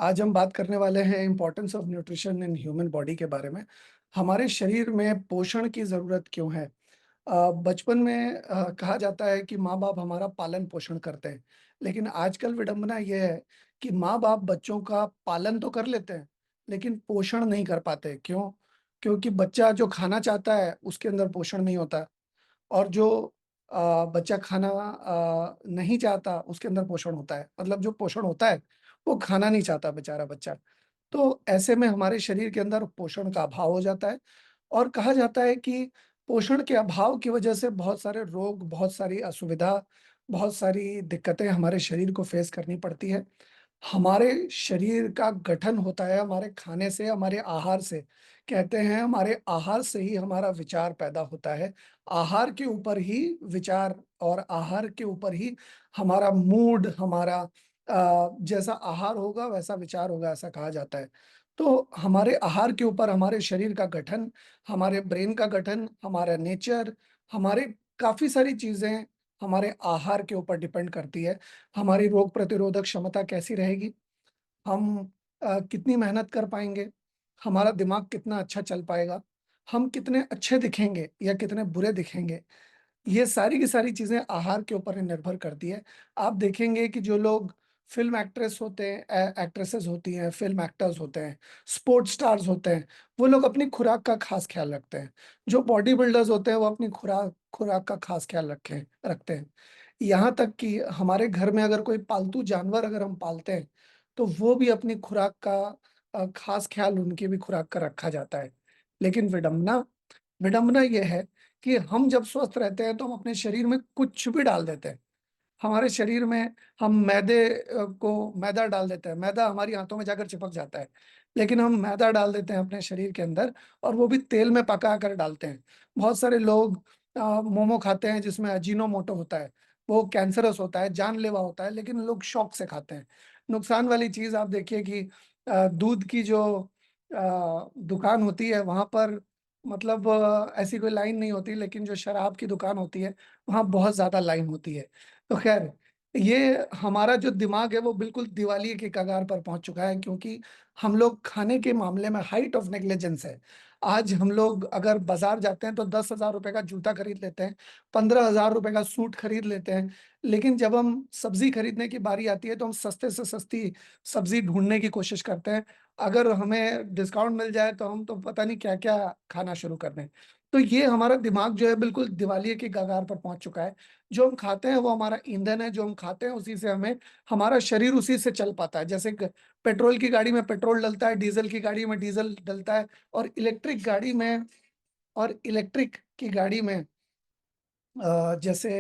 आज हम बात करने वाले हैं importance of nutrition in human body के बारे में। हमारे शरीर में पोषण की ज़रूरत क्यों है? बचपन में कहा जाता है कि माँ-बाप हमारा पालन-पोषण करते हैं, लेकिन आजकल विडंबना ये है कि माँ-बाप बच्चों का पालन तो कर लेते हैं, लेकिन पोषण नहीं कर पाते। क्यों? क्योंकि बच्चा जो खाना चाहता है, उसके अंदर पोषण नहीं होता और जो बच्चा खाना नहीं चाहता, उसके अंदर पोषण होता है। मतलब जो पोषण होता है, वो खाना नहीं चाहता बेचारा बच्चा। तो ऐसे में हमारे शरीर के अंदर पोषण का अभाव हो जाता है और कहा जाता है कि पोषण के अभाव की वजह से बहुत सारे रोग, बहुत सारी असुविधा, बहुत सारी दिक्कतें हमारे शरीर को फेस करनी पड़ती है। हमारे शरीर का गठन होता है हमारे खाने से, हमारे आहार से। कहते हैं हमारे आहार से ही हमारा विचार पैदा होता है। आहार के ऊपर ही विचार और आहार के ऊपर ही हमारा मूड, हमारा जैसा आहार होगा वैसा विचार होगा, ऐसा कहा जाता है। तो हमारे आहार के ऊपर हमारे शरीर का गठन, हमारे ब्रेन का गठन, हमारा नेचर, हमारे काफ़ी सारी चीज़ें हमारे आहार के ऊपर डिपेंड करती है। हमारी रोग प्रतिरोधक क्षमता कैसी रहेगी, हम कितनी मेहनत कर पाएँगे, हमारा दिमाग कितना अच्छा चल पाएगा, हम कितने अच्छे दिखेंगे या कितने बुरे दिखेंगे, ये सारी की सारी चीज़ें आहार के ऊपर ही निर्भर करती है। आप देखेंगे कि जो लोग फ़िल्म एक्ट्रेस होते हैं एक्ट्रेसेस होती हैं, फ़िल्म एक्टर्स होते हैं, स्पोर्ट्स स्टार्स होते हैं, वो लोग अपनी खुराक का ख़ास ख़्याल रखते हैं। जो बॉडी बिल्डर्स होते हैं, वो अपनी खुराक खुराक का ख़ास ख़्याल रखते हैं। यहाँ तक कि हमारे घर में अगर कोई पालतू जानवर अगर हम पालते हैं, तो वो भी अपनी खुराक का ख़ास ख़्याल उनकी भी खुराक का रखा जाता है। लेकिन विडंबना विडंबना ये है कि हम जब स्वस्थ रहते हैं तो हम अपने शरीर में कुछ भी डाल देते हैं। हमारे शरीर में हम मैदा डाल देते हैं, मैदा हमारी आंतों में जाकर चिपक जाता है। लेकिन हम मैदा डाल देते हैं अपने शरीर के अंदर और वो भी तेल में पका कर डालते हैं। बहुत सारे लोग मोमो खाते हैं जिसमें अजीनोमोटो होता है, वो कैंसरस होता है, जानलेवा होता है, लेकिन लोग शौक से खाते हैं। नुकसान वाली चीज़ आप देखिए कि दूध की जो दुकान होती है वहाँ पर मतलब ऐसी कोई लाइन नहीं होती, लेकिन जो शराब की दुकान होती है, वहाँ बहुत ज़्यादा लाइन होती है। तो ख़ैर, ये हमारा जो दिमाग है वो बिल्कुल दिवालिये की कगार पर पहुँच चुका है क्योंकि हम लोग खाने के मामले में हाइट ऑफ नेग्लिजेंस है। आज हम लोग अगर बाज़ार जाते हैं तो 10,000 रुपए का जूता खरीद लेते हैं, 15,000 रुपए का सूट खरीद लेते हैं, लेकिन जब हम सब्ज़ी खरीदने की बारी आती है तो हम सस्ते से सस्ती सब्ज़ी ढूँढने की कोशिश करते हैं। अगर हमें डिस्काउंट मिल जाए तो हम तो पता नहीं क्या-क्या खाना शुरू कर दें। तो ये हमारा दिमाग जो है बिल्कुल दिवालिये की कगार पर पहुँच चुका है। जो हम खाते हैं वो हमारा ईंधन है, जो हम खाते हैं उसी से हमें हमारा शरीर उसी से चल पाता है। जैसे क पेट्रोल की गाड़ी में पेट्रोल डलता है, डीज़ल की गाड़ी में डीज़ल डलता है और इलेक्ट्रिक की गाड़ी में जैसे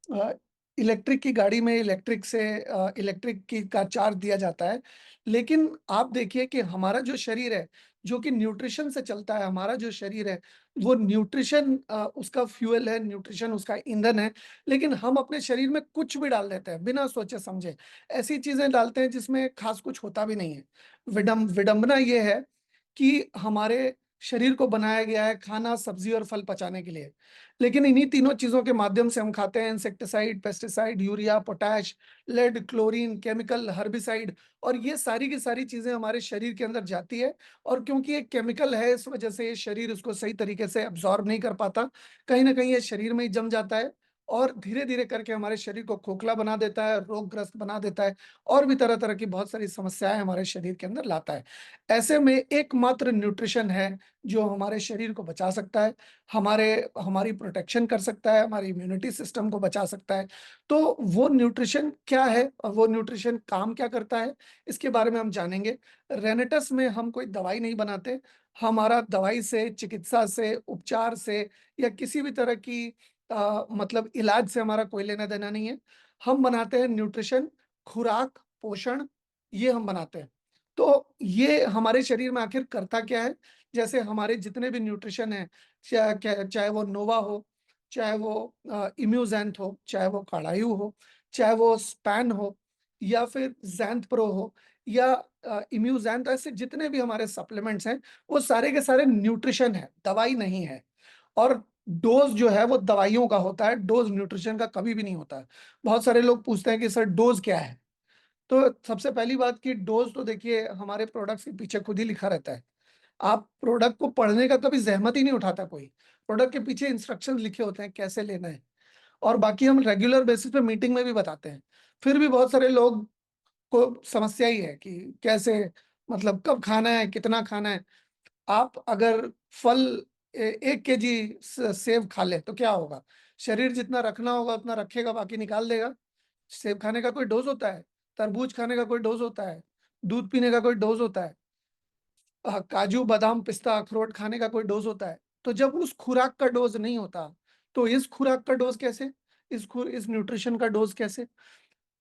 अ, इलेक्ट्रिक की गाड़ी में इलेक्ट्रिक की का चार्ज दिया जाता है। लेकिन आप देखिए कि हमारा जो शरीर है, जो कि न्यूट्रिशन से चलता है, हमारा जो शरीर है, वो न्यूट्रिशन उसका फ्यूल है, न्यूट्रिशन उसका ईंधन है, लेकिन हम अपने शरीर में कुछ भी डाल देते हैं, बिना सोचे-समझे। ऐसी चीज़ें डालते हैं जिसमें ख़ास कुछ होता भी नहीं है। विडंबना ये है कि हमारे शरीर को बनाया गया है खाना, सब्ज़ी और फल पचाने के लिए। लेकिन इन्हीं तीनों चीज़ों के माध्यम से हम खाते हैं insecticide, pesticide, urea, potash, lead, chlorine, chemical, herbicide और ये सारी की सारी चीज़ें हमारे शरीर के अंदर जाती है और क्योंकि ये केमिकल है इस वजह से ये शरीर इसको सही तरीके से अब्ज़ॉर्ब नहीं कर पाता। कहीं न कहीं ये शरीर में ही जम जाता है और धीरे-धीरे करके हमारे शरीर को खोखला बना देता है, रोगग्रस्त बना देता है और भी तरह-तरह की बहुत सारी समस्याएँ हमारे शरीर के अंदर लाता है। ऐसे में एकमात्र न्यूट्रिशन है जो हमारे शरीर को बचा सकता है, हमारे हमारी प्रोटेक्शन कर सकता है, हमारी इम्यूनिटी सिस्टम को बचा सकता है। तो वो न्यूट्रिशन क्या है और वो न्यूट्रिशन काम क्या करता है, इसके बारे में हम जानेंगे। रेनेटस में हम कोई दवाई नहीं बनाते, हमारा दवाई से, चिकित्सा से, उपचार से या किसी भी तरह की मतलब इलाज से हमारा कोई लेना-देना नहीं है। हम बनाते हैं न्यूट्रिशन, खुराक, पोषण, ये हम बनाते हैं। तो ये हमारे शरीर में आखिर करता क्या है? जैसे हमारे जितने भी न्यूट्रिशन हैं, चाहे वो नोवा हो, चाहे वो इम्यूज़ेंथ हो, चाहे वो कार्डाइव हो, चाहे वो स्पैन हो या फिर ज़ैंथ प्रो हो या इम्यूज़ेंथ ऐसे जितने भी हमारे सप्लीमेंट्स हैं, वो सारे के सारे न्यूट्रिशन है, दवाई नहीं है। और डोज़ जो है वो दवाइयों का होता है, डोज़ न्यूट्रिशन का कभी भी नहीं होता है। बहुत सारे लोग पूछते हैं कि सर डोज़ क्या है? तो सबसे पहली बात कि डोज़ तो देखिए हमारे प्रोडक्ट्स के पीछे खुद ही लिखा रहता है। आप प्रोडक्ट को पढ़ने का कभी ज़हमत ही नहीं उठाता कोई। प्रोडक्ट के पीछे इंस्ट्रक्शंस लिखे होते हैं, कैसे लेना है और बाकी हम रेगुलर बेसिस पे मीटिंग में भी बताते हैं। फिर भी बहुत सारे लोग को समस्या ही है कि कैसे मतलब कब खाना है, कितना खाना है। आप अगर फल 1 केजी सेब खा लें तो क्या होगा? शरीर जितना रखना होगा उतना रखेगा, बाकी निकाल देगा। सेब खाने का कोई डोज़ होता है? तरबूज खाने का कोई डोज़ होता है? दूध पीने का कोई डोज़ होता है? काजू, बादाम, पिस्ता, अखरोट खाने का कोई डोज़ होता है? तो जब उस खुराक का डोज़ नहीं होता, तो इस खुराक का डोज़ कैसे? इस न्यूट्रिशन का डोज़ कैसे?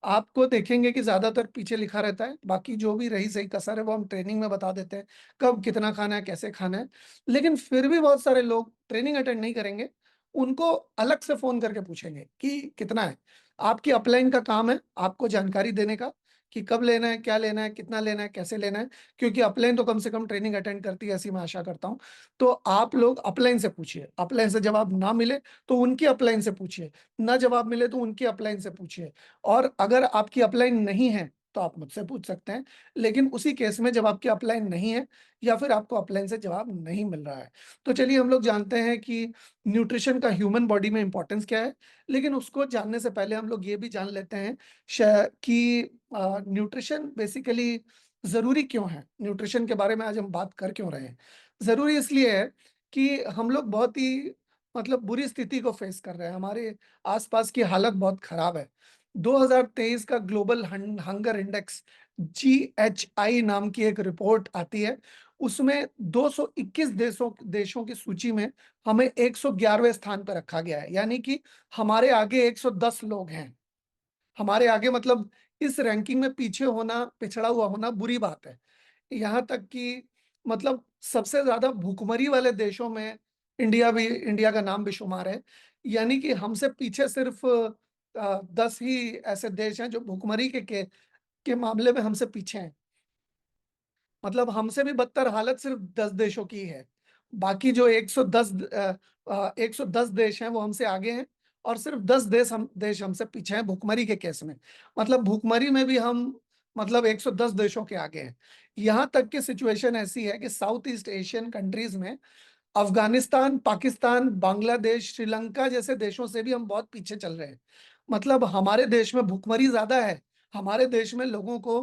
आपको देखेंगे कि ज़्यादातर पीछे लिखा रहता है, बाकी जो भी रही-सही कसर है वो हम ट्रेनिंग में बता देते हैं, कब कितना खाना है, कैसे खाना है। लेकिन फिर भी बहुत सारे लोग ट्रेनिंग अटेंड नहीं करेंगे, उनको अलग से फ़ोन करके पूछेंगे कि कितना है? आपकी अपलाइन का काम है आपको जानकारी देने का कि कब लेना है, क्या लेना है, कितना लेना है, कैसे लेना है, क्योंकि अपलाइन तो कम से कम ट्रेनिंग अटेंड करती है ऐसी मैं आशा करता हूँ। तो आप लोग अपलाइन से पूछिए, अपलाइन से जवाब ना मिले तो उनकी अपलाइन से पूछिए, ना जवाब मिले तो उनकी अपलाइन से पूछिए। और अगर आपकी अपलाइन नहीं है, तो आप मुझसे पूछ सकते हैं। लेकिन उसी केस में जब आपकी अपलाइन नहीं है या फिर आपको अपलाइन से जवाब नहीं मिल रहा है, तो चलिए हम लोग जानते हैं कि न्यूट्रिशन का ह्यूमन बॉडी में इम्पोर्टेंस क्या है। लेकिन उसको जानने से पहले हम लोग ये भी जान लेते हैं कि न्यूट्रिशन बेसिकली ज़रूरी क्यों है? न्यूट्रिशन के बारे में आज हम बात कर क्यों रहे हैं? ज़रूरी इसलिए है कि हम लोग बहुत ही मतलब बुरी स्थिति को फेस कर रहे हैं। हमारे आस-पास की हालत बहुत खराब है। 2023 का ग्लोबल हंगर इंडेक्स जीएचआई नाम की एक रिपोर्ट आती है। उसमें 221 देशों देशों की सूची में हमें 111वें स्थान पे रखा गया है। यानी कि हमारे आगे 110 लोग हैं। हमारे आगे मतलब इस रैंकिंग में पीछे होना, पिछड़ा हुआ होना बुरी बात है। यहाँ तक कि मतलब सबसे ज़्यादा भूखमरी वाले देशों में इंडिया का नाम भी शुमार है। यानी कि हमसे पीछे सिर्फ़ 10 ही ऐसे देश हैं जो भूखमरी के मामले में हमसे पीछे हैं। मतलब हमसे भी बदतर हालत सिर्फ़ 10 देशों की ही है। बाकी जो 110 देश हैं वो हमसे आगे हैं और सिर्फ़ 10 देश हमसे पीछे हैं भुखमरी के केस में। मतलब भुखमरी में भी हम मतलब 110 देशों के आगे हैं। यहाँ तक की सिचुएशन ऐसी है कि साउथ ईस्ट एशियन कंट्रीज़ में अफ़गानिस्तान, पाकिस्तान, बांग्लादेश, श्रीलंका जैसे देशों से भी हम बहुत पीछे चल रहे हैं। मतलब हमारे देश में भुखमरी ज़्यादा है। हमारे देश में लोगों को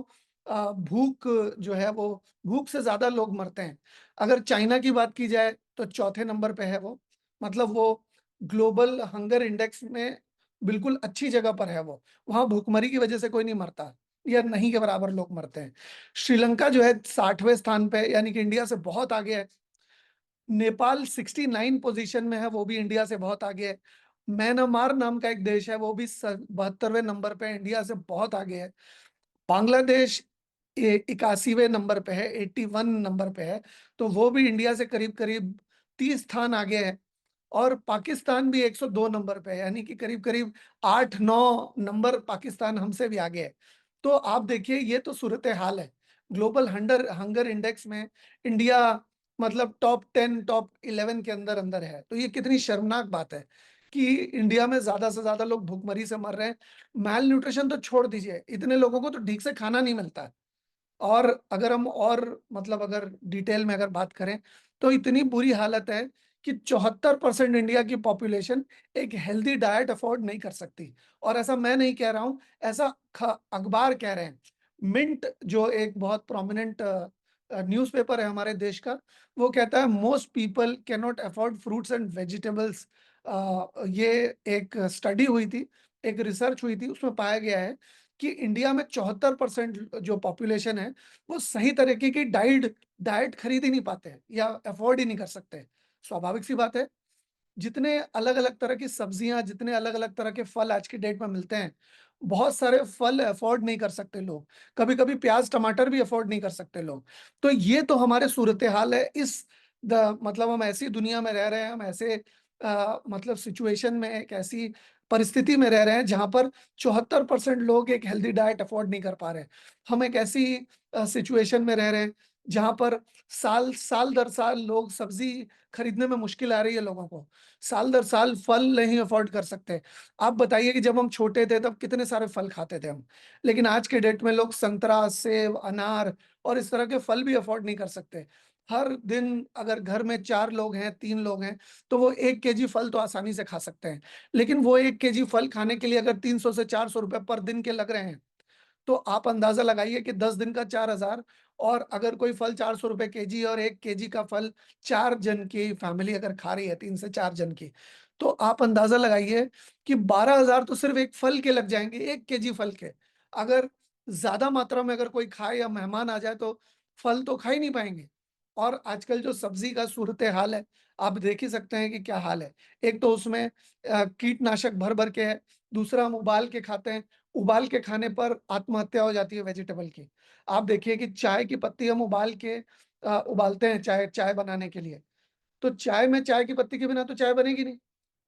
भूख जो है वो भूख से ज़्यादा लोग मरते हैं। अगर चाइना की बात की जाए तो चौथे नंबर पे है वो। मतलब वो ग्लोबल हंगर इंडेक्स में बिल्कुल अच्छी जगह पर है वो। वहाँ भूखमरी की वजह से कोई नहीं मरता या नहीं के बराबर लोग मरते हैं। श्रीलंका जो है 60वें स्थान पे यानी कि इंडिया से बहुत आगे है। नेपाल 69 पोजीशन में है, वो भी इंडिया से बहुत आगे है। म्यांमार नाम का एक देश है, वो भी 72वें नंबर पे है, इंडिया से बहुत आगे है। बांग्लादेश 81वें नंबर पे है, 81 नंबर पे है, तो वो भी इंडिया से करीब-करीब 30 स्थान आगे है। और पाकिस्तान भी 102 नंबर पे है, यानी कि करीब-करीब 8-9 नंबर पाकिस्तान हमसे भी आगे है। तो आप देखिए ये तो सूरत-ए-हाल है। ग्लोबल हंगर इंडेक्स में इंडिया मतलब टॉप 10, टॉप 11 के अंदर-अंदर है। तो ये कितनी शर्मनाक बात है कि इंडिया में ज़्यादा से ज़्यादा लोग भूखमरी से मर रहे हैं। माल न्यूट्रिशन तो छोड़ दीजिए, इतने लोगों को तो ठीक से खाना नहीं मिलता है। और अगर हम और मतलब अगर डिटेल में अगर बात करें, तो इतनी बुरी हालत है कि 74% इंडिया की पॉपुलेशन एक हेल्दी डाइट अफोर्ड नहीं कर सकती। और ऐसा मैं नहीं कह रहा हूँ, ऐसा अखबार कह रहे हैं। मिंट जो एक बहुत प्रोमिनेंट न्यूज़पेपर है हमारे देश का, वो कहता है most people can not afford fruits and vegetables. ये एक स्टडी हुई थी, एक रिसर्च हुई थी, उसमें पाया गया है कि इंडिया में 74% जो पॉपुलेशन है, वो सही तरीके की डाइट डाइट खरीद ही नहीं पाते हैं या अफोर्ड ही नहीं कर सकते। स्वाभाविक सी बात है, जितने अलग-अलग तरह की सब्जियाँ, जितने अलग-अलग तरह के फल आज की डेट में मिलते हैं, बहुत सारे फल अफोर्ड नहीं कर सकते लोग। कभी-कभी प्याज़, टमाटर भी अफोर्ड नहीं कर सकते लोग। तो ये तो हमारे सूरत-ए-हाल है। इस द मतलब हम ऐसी दुनिया में रह रहे हैं, हम ऐसे मतलब सिचुएशन में एक ऐसी परिस्थिति में रह रहे हैं, जहाँ पर 74% लोग एक हेल्दी डाइट अफोर्ड नहीं कर पा रहे हैं। हम एक ऐसी सिचुएशन में रह रहे हैं, जहाँ पर साल साल दर साल लोग सब्ज़ी खरीदने में मुश्किल आ रही है लोगों को। साल दर साल फल नहीं अफ़ोर्ड कर सकते। आप बताइए कि जब हम छोटे थे तब कितने सारे फल खाते थे हम। लेकिन आज के डेट में लोग संतरा, सेब, अनार और इस तरह के फल भी अफ़ोर्ड नहीं कर सकते। हर दिन अगर घर में 4 लोग हैं, 3 लोग हैं, तो वो 1 केजी फल तो आसानी से खा सकते हैं। लेकिन वो 1 केजी फल खाने के लिए अगर 300 से 400 रुपए पर दिन के लग रहे हैं, तो आप अंदाज़ा लगाइए कि 10 दिन का 4000, और अगर कोई फल ₹400 केजी और 1 केजी का फल 4 जन की फैमिली अगर खा रही है, 3 से 4 जन की, तो आप अंदाज़ा लगाइए कि 12,000 तो सिर्फ़ एक फल के लग जाएँगे, 1 केजी फल के। अगर ज़्यादा मात्रा में अगर कोई खाए या मेहमान आ जाए तो फल तो खा ही नहीं पाएँगे। और आजकल जो सब्ज़ी का सूरत-ए-हाल है, आप देख ही सकते हैं कि क्या हाल है। एक तो उसमें कीटनाशक भर-भर के है, दूसरा हम उबाल के खाते हैं। उबाल के खाने पर आत्महत्या हो जाती है वेजिटेबल की। आप देखिए कि चाय की पत्ती हम उबाल के उबालते हैं चाय चाय बनाने के लिए। तो चाय में चाय की पत्ती के बिना तो चाय बनेगी नहीं,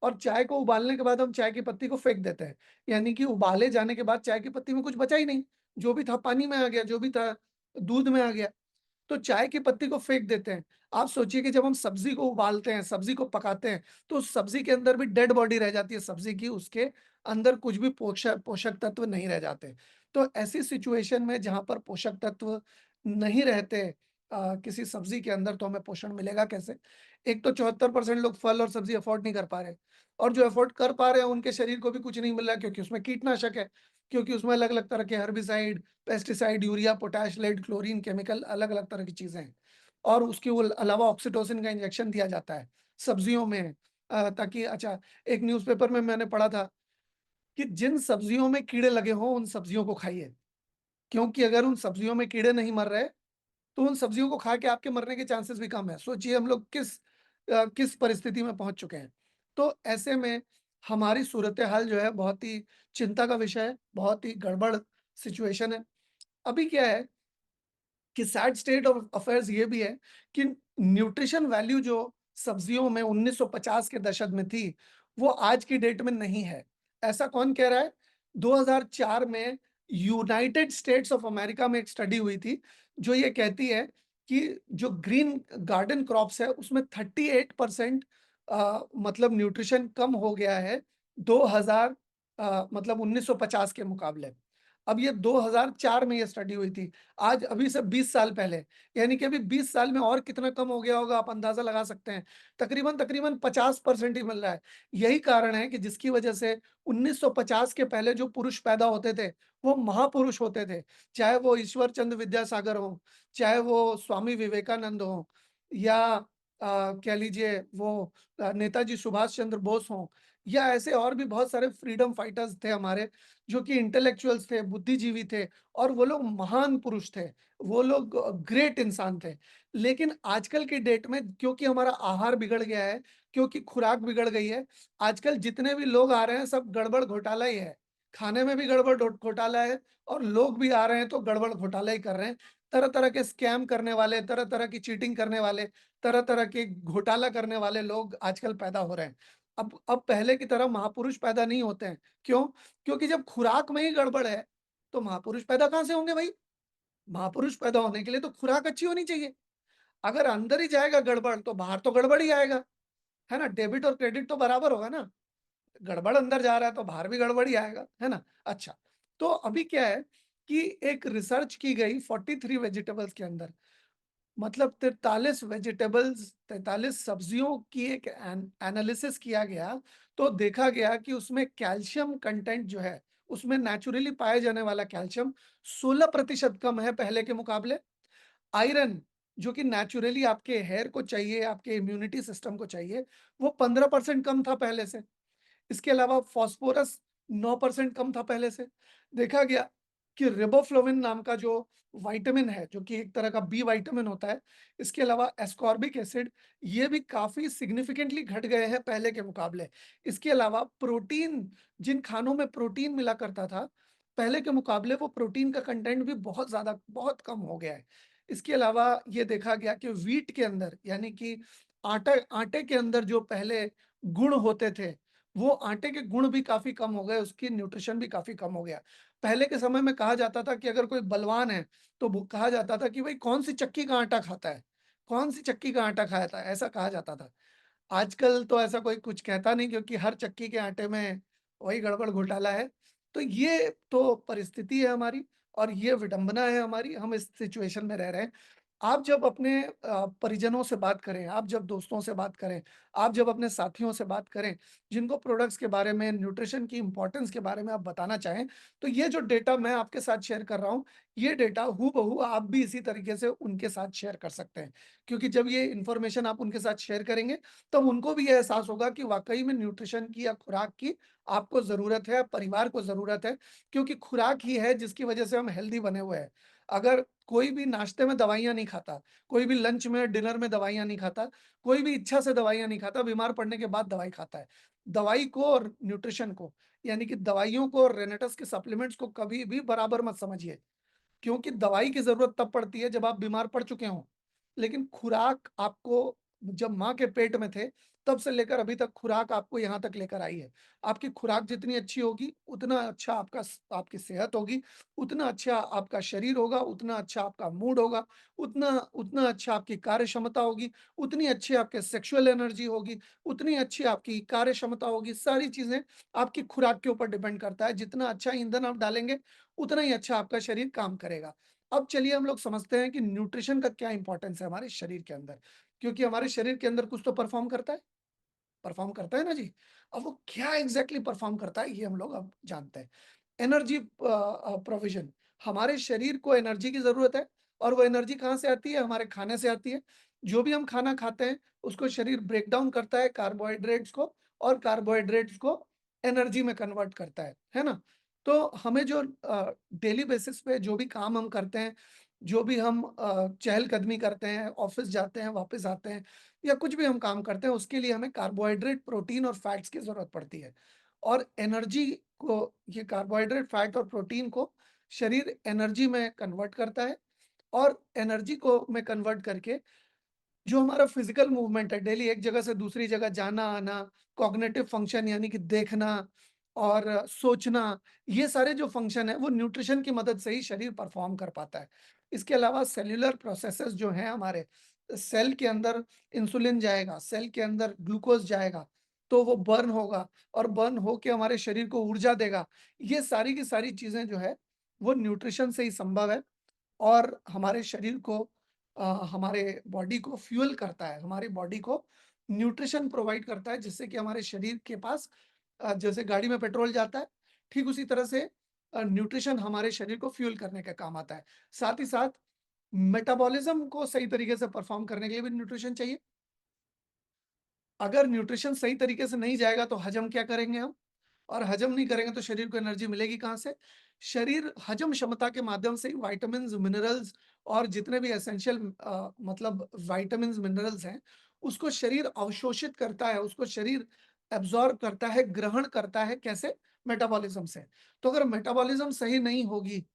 और चाय को उबालने के बाद हम चाय की पत्ती को फेंक देते हैं। यानी कि उबाले जाने के बाद चाय की पत्ती में कुछ बचा ही नहीं। जो भी था पानी में आ गया, जो भी था दूध में आ गया। तो चाय की पत्ती को फेंक देते हैं। आप सोचिए कि जब हम सब्ज़ी को उबालते हैं, सब्ज़ी को पकाते हैं, तो उस सब्ज़ी के अंदर भी डेड बॉडी रह जाती है सब्ज़ी की, उसके अंदर कुछ भी पोषक पोषक तत्व नहीं रह जाते। तो ऐसी सिचुएशन में जहाँ पर पोषक तत्व नहीं रहते किसी सब्ज़ी के अंदर, तो हमें पोषण मिलेगा कैसे? एक तो 74% लोग फल और सब्ज़ी अफ़ोर्ड नहीं कर पा रहे, और जो अफ़ोर्ड कर पा रहे हैं उनके शरीर को भी कुछ नहीं मिल रहा, क्योंकि उसमें कीटनाशक है, क्योंकि उसमें अलग-अलग तरह के herbicide, pesticide, urea, potash, lead, chlorine, chemical, अलग-अलग तरह की चीज़ें हैं। और उसके अलावा ऑक्सीटोसिन का इंजेक्शन दिया जाता है सब्जियों में, ताकि अच्छा, एक न्यूज़पेपर में मैंने पढ़ा था कि जिन सब्जियों में कीड़े लगे हों, उन सब्जियों को खाइए। क्योंकि अगर उन सब्जियों में कीड़े नहीं मर रहे, तो उन सब्जियों को खा के आपके मरने के चांसेस भी कम है। सोचिए हम लोग किस परिस्थिति में पहुँच चुके हैं। तो ऐसे में हमारी सूरत-ए-हाल जो है बहुत ही चिंता का विषय है, बहुत ही गड़बड़ सिचुएशन है। अभी क्या है कि सैड स्टेट ऑफ अफेयर्स ये भी है कि न्यूट्रिशन वैल्यू जो सब्जियों में 1950 के दशक में थी, वो आज की डेट में नहीं है। ऐसा कौन कह रहा है? 2004 में यूनाइटेड स्टेट्स ऑफ अमेरिका में एक स्टडी हुई थी, जो ये कहती है कि जो ग्रीन गार्डन क्रॉप्स है, उसमें 38% मतलब न्यूट्रिशन कम हो गया है 2000 मतलब 1950 के मुकाबले। अब ये 2004 में ये स्टडी हुई थी। आज अभी से 20 साल पहले, यानी कि अभी 20 साल में और कितना कम हो गया होगा, आप अंदाज़ा लगा सकते हैं। तकरीबन-तकरीबन 50% ही मिल रहा है। यही कारण है कि जिसकी वजह से 1950 के पहले जो पुरुष पैदा होते थे, वो महापुरुष होते थे। चाहे वो ईश्वर चंद्र विद्यासागर हों, चाहे वो स्वामी विवेकानंद हों, या कह लीजिए वो नेताजी सुभाष चंद्र बोस हों, या ऐसे और भी बहुत सारे फ्रीडम फाइटर्स थे हमारे, जो कि इंटेलेक्चुअल्स थे, बुद्धिजीवी थे, और वो लोग महान पुरुष थे, वो लोग ग्रेट इंसान थे। लेकिन आजकल की डेट में क्योंकि हमारा आहार बिगड़ गया है, क्योंकि खुराक बिगड़ गई है, आजकल जितने भी लोग आ रहे हैं सब गड़बड़ घोटाला ही है। खाने में भी गड़बड़ घोटाला है, और लोग भी आ रहे हैं तो गड़बड़ घोटाला ही कर रहे हैं। तरह-तरह के स्कैम करने वाले, तरह-तरह की चीटिंग करने वाले, तरह-तरह के घोटाला करने वाले लोग आजकल पैदा हो रहे हैं। अब पहले की तरह महापुरुष पैदा नहीं होते हैं। क्यों? क्योंकि जब खुराक में ही गड़बड़ है, तो महापुरुष पैदा कहाँ से होंगे भाई? महापुरुष पैदा होने के लिए तो खुराक अच्छी होनी चाहिए। अगर अंदर ही जाएगा गड़बड़, तो बाहर तो गड़बड़ ही आएगा, है ना? डेबिट और क्रेडिट तो बराबर होगा ना। गड़बड़ अंदर जा रहा है तो बाहर भी गड़बड़ ही आएगा, है ना? अच्छा, तो अभी क्या है कि एक रिसर्च की गई 43 वेजिटेबल्स के अंदर, मतलब 43 वेजिटेबल्स, 43 सब्जियों की एक एनालिसिस किया गया, तो देखा गया कि उसमें कैल्शियम कंटेंट जो है, उसमें नेचुरली पाया जाने वाला कैल्शियम 16% कम है पहले के मुकाबले। आयरन, जो कि नेचुरली आपके हेयर को चाहिए, आपके इम्यूनिटी सिस्टम को चाहिए, वो 15% कम था पहले से। इसके अलावा फास्फोरस 9% कम था पहले से। देखा गया कि रिबोफ्लाविन नाम का जो विटामिन है, जो कि एक तरह का बी विटामिन होता है, इसके अलावा एस्कॉर्बिक एसिड, ये भी काफ़ी सिग्निफिकेंटली घट गए हैं पहले के मुकाबले। इसके अलावा प्रोटीन, जिन खानों में प्रोटीन मिला करता था, पहले के मुकाबले वो प्रोटीन का कंटेंट भी बहुत ज़्यादा बहुत कम हो गया है। इसके अलावा ये देखा गया कि व्हीट के अंदर, यानी कि आटे आटे के अंदर जो पहले गुण होते थे, वो आटे के गुण भी काफ़ी कम हो गए, उसकी न्यूट्रिशन भी काफ़ी कम हो गया। पहले के समय में कहा जाता था कि अगर कोई बलवान है, तो वो कहा जाता था कि भई कौन-सी चक्की का आटा खाता है? कौन-सी चक्की का आटा खाता है? ऐसा कहा जाता था। आजकल तो ऐसा कोई कुछ कहता नहीं क्योंकि हर चक्की के आटे में वही गड़बड़ घोटाला है। तो ये तो परिस्थिति है हमारी और ये विडंबना है हमारी, हम इस सिचुएशन में रह रहे हैं। आप जब अपने परिजनों से बात करें, आप जब दोस्तों से बात करें, आप जब अपने साथियों से बात करें, जिनको प्रोडक्ट्स के बारे में, न्यूट्रिशन की इम्पोर्टेंस के बारे में आप बताना चाहें, तो ये जो डेटा मैं आपके साथ शेयर कर रहा हूँ, ये डेटा हूबहू आप भी इसी तरीके से उनके साथ शेयर कर सकते हैं। क्योंकि जब ये इन्फॉर्मेशन आप उनके साथ शेयर करेंगे, तब उनको भी ये एहसास होगा कि वाक़ई में न्यूट्रिशन की या खुराक की आपको ज़रूरत है, परिवार को ज़रूरत है, क्योंकि खुराक ही है जिसकी वजह से हम हेल्दी बने हुए हैं। अगर कोई भी नाश्ते में दवाइयाँ नहीं खाता, कोई भी लंच में, डिनर में दवाइयाँ नहीं खाता, कोई भी इच्छा से दवाइयाँ नहीं खाता, बीमार पड़ने के बाद दवाई खाता है। दवाई को और न्यूट्रिशन को, यानी कि दवाइयों को और रेनेटस के सप्लीमेंट्स को कभी भी बराबर मत समझिए। क्योंकि दवाई की ज़रूरत तब पड़ती है जब आप बीमार पड़ चुके हों। लेकिन खुराक आपको जब माँ के पेट में थे, तब से लेकर अभी तक खुराक आपको यहाँ तक लेकर आई है। आपकी खुराक जितनी अच्छी होगी, उतना अच्छा आपकी सेहत होगी, उतना अच्छा आपका शरीर होगा, उतना अच्छा आपका मूड होगा, उतना उतना अच्छा आपकी कार्य क्षमता होगी, उतनी अच्छी आपके सेक्सुअल एनर्जी होगी, उतनी अच्छी आपकी कार्य क्षमता होगी। सारी चीज़ें आपकी खुराक के ऊपर डिपेंड करता है। जितना अच्छा ईंधन आप डालेंगे, उतना ही अच्छा आपका शरीर काम करेगा। अब चलिए हम लोग समझते हैं कि न्यूट्रिशन का क्या इम्पोर्टेंस है हमारे शरीर के अंदर, क्योंकि हमारे शरीर के अंदर कुछ तो परफ़ॉर्म करता है ना जी। अब वो क्या एग्ज़ैक्टली परफ़ॉर्म करता है ये हम लोग अब जानते हैं। एनर्जी प्रोविज़न, हमारे शरीर को एनर्जी की ज़रूरत है और वो एनर्जी कहाँ से आती है? हमारे खाने से आती है। जो भी हम खाना खाते हैं, उसको शरीर ब्रेक डाउन करता है कार्बोहाइड्रेट्स को और कार्बोहाइड्रेट्स को एनर्जी में कन्वर्ट करता है ना? तो हमें जो डेली बेसिस पे जो भी काम हम करते हैं, जो भी हम चहलकदमी करते हैं, ऑफ़िस जाते हैं, वापस आते हैं या कुछ भी हम काम करते हैं, उसके लिए हमें कार्बोहाइड्रेट, प्रोटीन और फैट्स की ज़रूरत पड़ती है। और एनर्जी को ये कार्बोहाइड्रेट, फैट और प्रोटीन को शरीर एनर्जी में कन्वर्ट करता है और एनर्जी को में कन्वर्ट करके जो हमारा फिजिकल मूवमेंट है, डेली एक जगह से दूसरी जगह जाना-आना, कॉग्निटिव फंक्शन यानी कि देखना और सोचना, ये सारे जो फंक्शन हैं, वो न्यूट्रिशन की मदद से ही शरीर परफॉर्म कर पाता है। इसके अलावा सेल्युलर प्रोसेसेस जो हैं हमारे, सेल के अंदर इंसुलिन जाएगा, सेल के अंदर ग्लूकोज़ जाएगा, तो वो बर्न होगा और बर्न होके हमारे शरीर को ऊर्जा देगा। ये सारी की सारी चीज़ें जो है, वो न्यूट्रिशन से ही संभव है। और हमारे शरीर को हमारे बॉडी को फ्यूल करता है, हमारी बॉडी को न्यूट्रिशन प्रोवाइड करता है जिससे कि हमारे शरीर के पास जैसे गाड़ी में पेट्रोल जाता है, ठीक उसी तरह से न्यूट्रिशन हमारे शरीर को फ्यूल करने का काम आता है। साथ ही साथ मेटाबॉलिज़्म को सही तरीके से परफ़ॉर्म करने के लिए भी न्यूट्रिशन चाहिए। अगर न्यूट्रिशन सही तरीके से नहीं जाएगा तो हज़म क्या करेंगे हम? और हजम नहीं करेंगे तो शरीर को एनर्जी मिलेगी कहाँ से? शरीर हजम क्षमता के माध्यम से ही विटामिन्स, मिनरल्स और जितने भी एसेंशियल मतलब विटामिन्स, मिनरल्स हैं, उसको शरीर अवशोषित करता है, उसको शरीर एब्ज़ॉर्ब करता है, ग्रहण करता है, कैसे? मेटाबॉलिज़्म से। तो अगर मेटाबॉलिज़्म सही नहीं होगी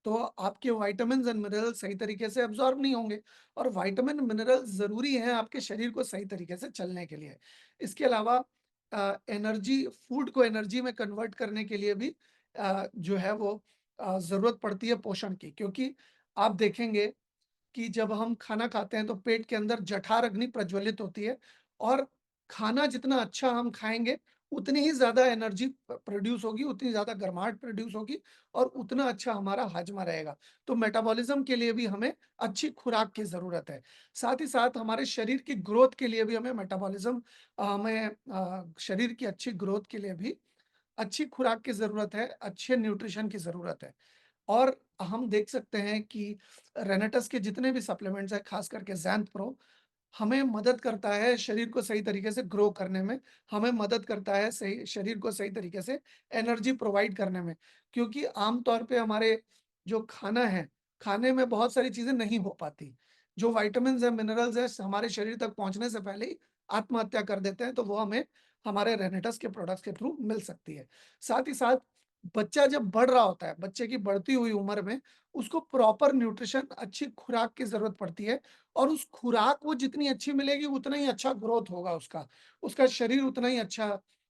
तो आपके विटामिन्स एंड मिनरल्स सही तरीके से अब्ज़ॉर्ब नहीं होंगे और विटामिन मिनरल्स ज़रूरी हैं आपके शरीर को सही तरीके से चलने के लिए। इसके अलावा एनर्जी फूड को एनर्जी में कन्वर्ट करने के लिए भी जो है वो ज़रूरत पड़ती है पोषण की क्योंकि आप देखेंगे कि जब हम खाना खाते हैं तो पेट के अंदर जठर अग्नि प्रज्वलित होती है और खाना जितना अच्छा हम खाएँगे, उतनी ही ज़्यादा एनर्जी प्रोड्यूस होगी, उतनी ज़्यादा गर्माहट प्रोड्यूस होगी और उतना अच्छा हमारा हाजमा रहेगा। तो मेटाबॉलिज़्म के लिए भी हमें अच्छी खुराक की ज़रूरत है। साथ ही साथ हमारे शरीर की ग्रोथ के लिए भी हमें शरीर की अच्छी ग्रोथ के लिए भी अच्छी खुराक की ज़रूरत है, अच्छे न्यूट्रिशन की ज़रूरत है। और हम देख सकते हैं कि रेनेटस के जितने भी सप्लीमेंट्स हैं, खास करके ज़ैंथ प्रो, हमें मदद करता है शरीर को सही तरीके से ग्रो करने में, हमें मदद करता है सही शरीर को सही तरीके से एनर्जी प्रोवाइड करने में। क्योंकि आम तौर पे हमारे जो खाना है, खाने में बहुत सारी चीज़ें नहीं हो पाती। जो विटामिन्स हैं, मिनरल्स हैं, हमारे शरीर तक पहुँचने से पहले ही आत्महत्या कर देते हैं, तो वो हमें हमारे रेनेटस के प्रोडक्ट्स के थ्रू मिल सकती है। साथ ही साथ बच्चा जब बढ़ रहा होता है, बच्चे की बढ़ती हुई उम्र में उसको प्रॉपर न्यूट्रिशन, अच्छी खुराक की ज़रूरत पड़ती है और उस खुराक वो जितनी अच्छी मिलेगी, उतना ही अच्छा ग्रोथ होगा उसका। उसका शरीर उतना ही अच्छा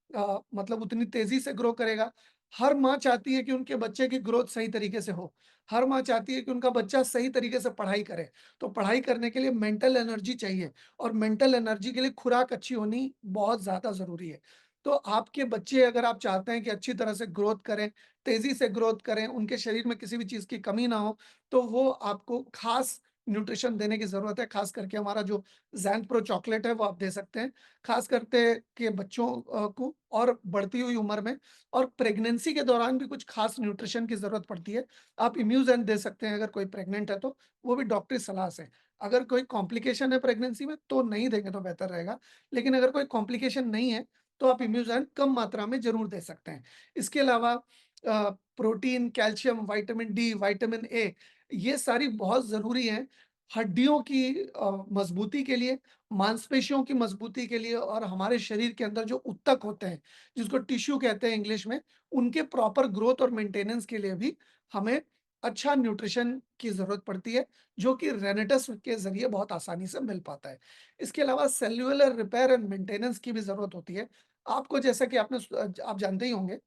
मतलब उतनी तेज़ी से ग्रो करेगा। हर माँ चाहती है कि उनके बच्चे की ग्रोथ सही तरीके से हो। हर माँ चाहती है कि उनका बच्चा सही तरीके से पढ़ाई करे। तो पढ़ाई करने के लिए मेंटल एनर्जी चाहिए और मेंटल एनर्जी के लिए खुराक अच्छी होनी बहुत ज़्यादा ज़रूरी है। तो आपके बच्चे अगर आप चाहते हैं कि अच्छी तरह से ग्रोथ करें, तेज़ी से ग्रोथ करें, उनके शरीर में किसी भी चीज़ की कमी ना हो, तो वो आपको खास न्यूट्रिशन देने की ज़रूरत है। खास करके हमारा जो ज़ैंथ प्रो चॉकलेट है, वो आप दे सकते हैं। खास करते के बच्चों को और बढ़ती हुई उम्र में और प्रेगनेंसी के दौरान भी कुछ खास न्यूट्रिशन की ज़रूरत पड़ती है। आप इम्यूज़ेन दे सकते हैं अगर कोई प्रेग्नेंट है तो, वो भी डॉक्टरी सलाह से। अगर कोई कॉम्प्लिकेशन है प्रेगनेंसी में तो नहीं देंगे तो बेहतर रहेगा। लेकिन अगर कोई कॉम्प्लिकेशन नहीं है, तो आप इम्यूज़ेन कम मात्रा में ज़रूर दे सकते हैं। इसके अलावा protein, calcium, vitamin D, vitamin A ये सारी बहुत ज़रूरी हैं हड्डियों की मज़बूती के लिए, मांसपेशियों की मज़बूती के लिए और हमारे शरीर के अंदर जो ऊतक होते हैं, जिसको टिश्यू कहते हैं इंग्लिश में, उनके प्रॉपर ग्रोथ और मेंटेनेंस के लिए भी हमें अच्छा न्यूट्रिशन की ज़रूरत पड़ती है, जो कि रेनेटस के ज़रिए बहुत आसानी से मिल पाता है। इसके अलावा सेल्युलर रिपेयर एंड मेंटेनेंस की भी ज़रूरत होती है। आपको जैसा कि आप जानते ही होंगे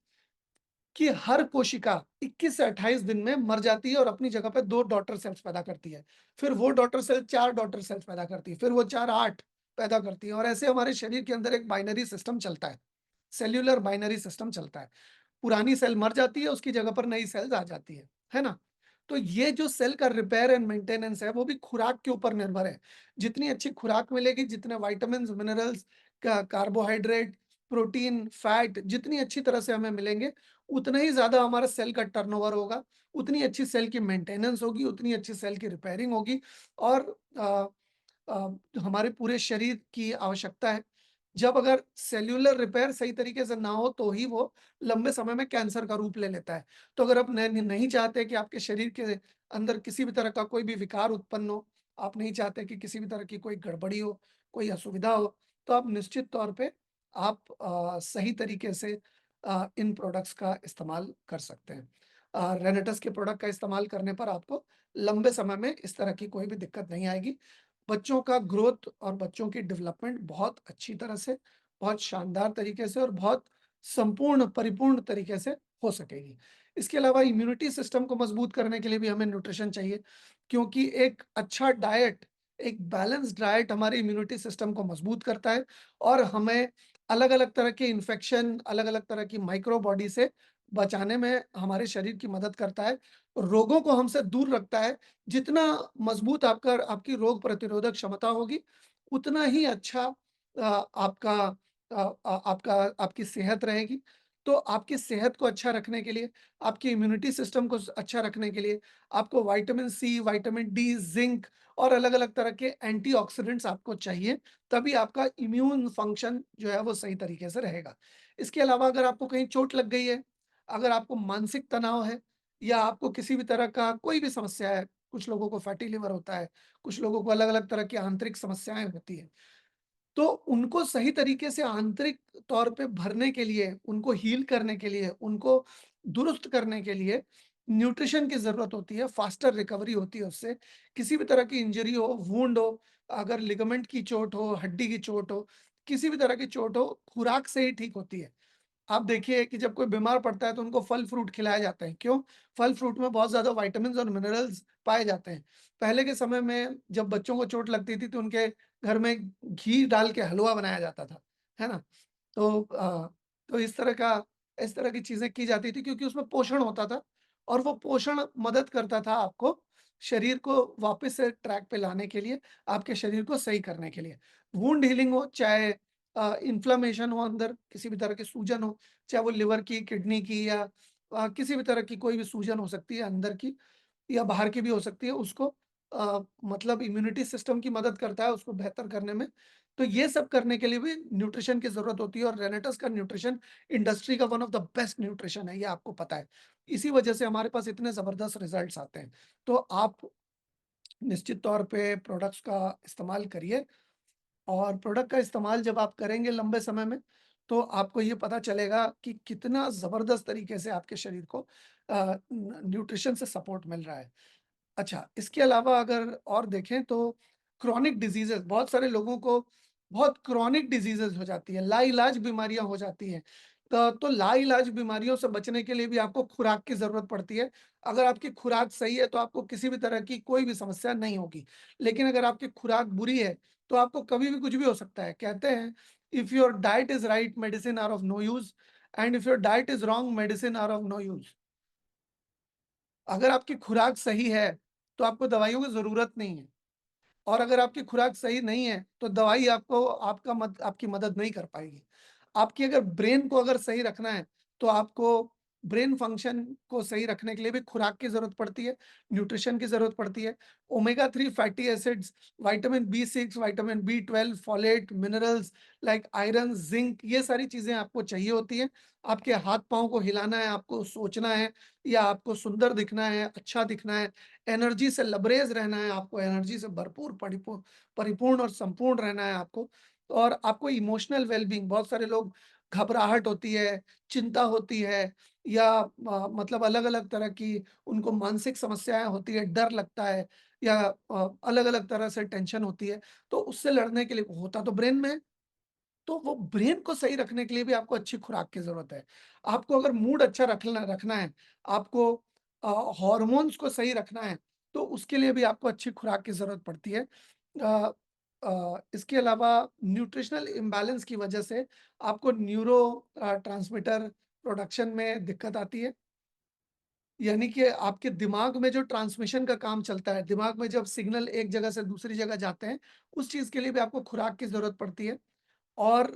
कि हर कोशिका 21 से 28 दिन में मर जाती है और अपनी जगह पे 2 डॉटर सेल्स पैदा करती है। फिर वो डॉटर सेल 4 डॉटर सेल्स पैदा करती है, फिर वो 4 8 पैदा करती है और ऐसे हमारे शरीर के अंदर एक बाइनरी सिस्टम चलता है, सेल्युलर बाइनरी सिस्टम चलता है। पुरानी सेल मर जाती है, उसकी जगह पर नई सेल्स आ जाती है ना? तो ये जो सेल का रिपेयर एंड मेंटेनेंस है, वो भी खुराक के ऊपर निर्भर है। जितनी अच्छी खुराक मिलेगी, जितने vitamins, minerals, carbohydrate, protein, fat जितनी अच्छी तरह से हमें मिलेंगे, उतना ही ज़्यादा हमारा सेल का टर्नओवर होगा, उतनी अच्छी सेल की मेंटेनेंस होगी, उतनी अच्छी सेल की रिपेयरिंग होगी और हमारे पूरे शरीर की आवश्यकता है। जब अगर सेल्युलर रिपेयर सही तरीके से ना हो, तो ही वो लंबे समय में कैंसर का रूप ले लेता है। तो अगर आप नहीं चाहते कि आपके शरीर के अंदर किसी भी तरह का कोई भी विकार उत्पन्न हो, आप नहीं चाहते कि किसी भी तरह की कोई गड़बड़ी हो, कोई असुविधा हो, तो आप निश्चित तौर पे आप सही तरीके से इन प्रोडक्ट्स का इस्तेमाल कर सकते हैं। रेनेटस के प्रोडक्ट का इस्तेमाल करने पर आपको लंबे समय में इस तरह की कोई भी दिक्कत नहीं आएगी। बच्चों का ग्रोथ और बच्चों की डेवलपमेंट बहुत अच्छी तरह से, बहुत शानदार तरीके से और बहुत संपूर्ण, परिपूर्ण तरीके से हो सकेगी। इसके अलावा इम्यूनिटी सिस्टम को मजबूत करने के लिए भी हमें न्यूट्रिशन चाहिए, क्योंकि एक अच्छा डाइट, एक बैलेंस्ड डाइट हमारे इम्यूनिटी सिस्टम को मजबूत करता है और हमें अलग-अलग तरह के इन्फेक्शन, अलग-अलग तरह की माइक्रो बॉडी से बचाने में हमारे शरीर की मदद करता है। रोगों को हमसे दूर रखता है। जितना मजबूत आपकी रोग प्रतिरोधक क्षमता होगी, उतना ही अच्छा आपका आपकी सेहत रहेगी। तो आपकी सेहत को अच्छा रखने के लिए, आपकी इम्यूनिटी सिस्टम को अच्छा रखने के लिए, आपको vitamin C, vitamin D, zinc और अलग-अलग तरह के एंटीऑक्सीडेंट्स आपको चाहिए, तभी आपका इम्यून फंक्शन जो है वो सही तरीके से रहेगा। इसके अलावा अगर आपको कहीं चोट लग गई है, अगर आपको मानसिक तनाव है या आपको किसी भी तरह का कोई भी समस्या है, कुछ लोगों को फैटी लिवर होता है, कुछ लोगों को अलग-अलग तरह की आंतरिक समस्याएँ होती हैं। तो उनको सही तरीके से आंतरिक तौर पे भरने के लिए, उनको हील करने के लिए, उनको दुरुस्त करने के लिए न्यूट्रिशन की ज़रूरत होती है, फास्टर रिकवरी होती है उससे। किसी भी तरह की इंजरी हो, वुंड हो, अगर लिगामेंट की चोट हो, हड्डी की चोट हो, किसी भी तरह की चोट हो, खुराक से ही ठीक होती है। आप देखिए कि जब कोई बीमार पड़ता है तो उनको फल-फ्रूट खिलाए जाते हैं, क्यों? फल-फ्रूट में बहुत ज़्यादा विटामिन्स और मिनरल्स पाए जाते हैं। पहले के समय में जब बच्चों को चोट लगती थी तो उनके घर में घी डाल के हलवा बनाया जाता था, है ना? तो तो इस तरह की चीज़ें की जाती थी क्योंकि उसमें पोषण होता था और वो पोषण मदद करता था आपको शरीर को वापस से ट्रैक पे लाने के लिए, आपके शरीर को सही करने के लिए। वुंड हीलिंग हो चाहे इन्फ्लेमेशन हो अंदर, किसी भी तरह की सूजन हो, चाहे वो लिवर की, किडनी की या किसी भी तरह की कोई भी सूजन हो सकती है अंदर की या बाहर की भी हो सकती है, उसको मतलब इम्यूनिटी सिस्टम की मदद करता है उसको बेहतर करने में। तो ये सब करने के लिए भी न्यूट्रिशन की ज़रूरत होती है और रेनेटस का न्यूट्रिशन इंडस्ट्री का one of the best nutrition है, ये आपको पता है। इसी वजह से हमारे पास इतने ज़बरदस्त रिज़ल्ट्स आते हैं। तो आप निश्चित तौर पे प्रोडक्ट्स का इस्तेमाल करिए और प्रोडक्ट का इस्तेमाल जब आप करेंगे लंबे समय में, तो आपको ये पता चलेगा कि कितना ज़बरदस्त तरीके से आपके शरीर को न्यूट्रिशन से सपोर्ट मिल रहा है। अच्छा, इसके अलावा अगर और देखें तो क्रॉनिक डिज़ीज़ेज़ बहुत सारे लोगों को बहुत क्रॉनिक डिजीज़ेज़ हो जाती है, लाइलाज बीमारियाँ हो जाती हैं। तो लाइलाज बीमारियों से बचने के लिए भी आपको खुराक की ज़रूरत पड़ती है। अगर आपकी खुराक सही है, तो आपको किसी भी तरह की कोई भी समस्या नहीं होगी। लेकिन अगर आपकी खुराक बुरी है, तो आपको कभी भी कुछ भी हो सकता है। कहते हैं, if your diet is right, medicine are of no use and if your diet is wrong, medicine are of no use. अगर आपकी खुराक सही है, तो आपको दवाइयों की ज़रूरत नहीं है। और अगर आपकी खुराक सही नहीं है, तो दवाई आपको आपकी मदद नहीं कर पाएगी। आपकी अगर ब्रेन को अगर सही रखना है, तो आपको ब्रेन फंक्शन को सही रखने के लिए भी खुराक की ज़रूरत पड़ती है, न्यूट्रिशन की ज़रूरत पड़ती है। Omega 3 fatty acids, vitamin B6, vitamin B12, folate, minerals like iron, zinc, ये सारी चीज़ें आपको चाहिए होती हैं। आपके हाथ-पाँव को हिलाना है, आपको सोचना है या आपको सुंदर दिखना है, अच्छा दिखना है, एनर्जी से लबरेज रहना है, आपको एनर्जी से भरपूर परिपूर्ण और संपूर्ण रहना है आपको। और आपको इमोशनल वेल-बीइंग, बहुत सारे लोग, घबराहट होती है, चिंता होती है या मतलब अलग-अलग तरह की उनको मानसिक समस्याएँ होती है, डर लगता है या अलग-अलग तरह से टेंशन होती है, तो उससे लड़ने के लिए होता तो ब्रेन में है। तो वो ब्रेन को सही रखने के लिए भी आपको अच्छी खुराक की ज़रूरत है। आपको अगर मूड अच्छा रखना रखना है, आपको हॉर्मोन्स को सही रखना है, तो उसके लिए भी आपको अच्छी खुराक की ज़रूरत पड़ती है। इसके अलावा न्यूट्रिशनल इम्बैलेंस की वजह से आपको ट्रांसमीटर प्रोडक्शन में दिक्कत आती है। यानी कि आपके दिमाग में जो ट्रांसमिशन का काम चलता है, दिमाग में जब सिग्नल एक जगह से दूसरी जगह जाते हैं, उस चीज़ के लिए भी आपको खुराक की ज़रूरत पड़ती है। और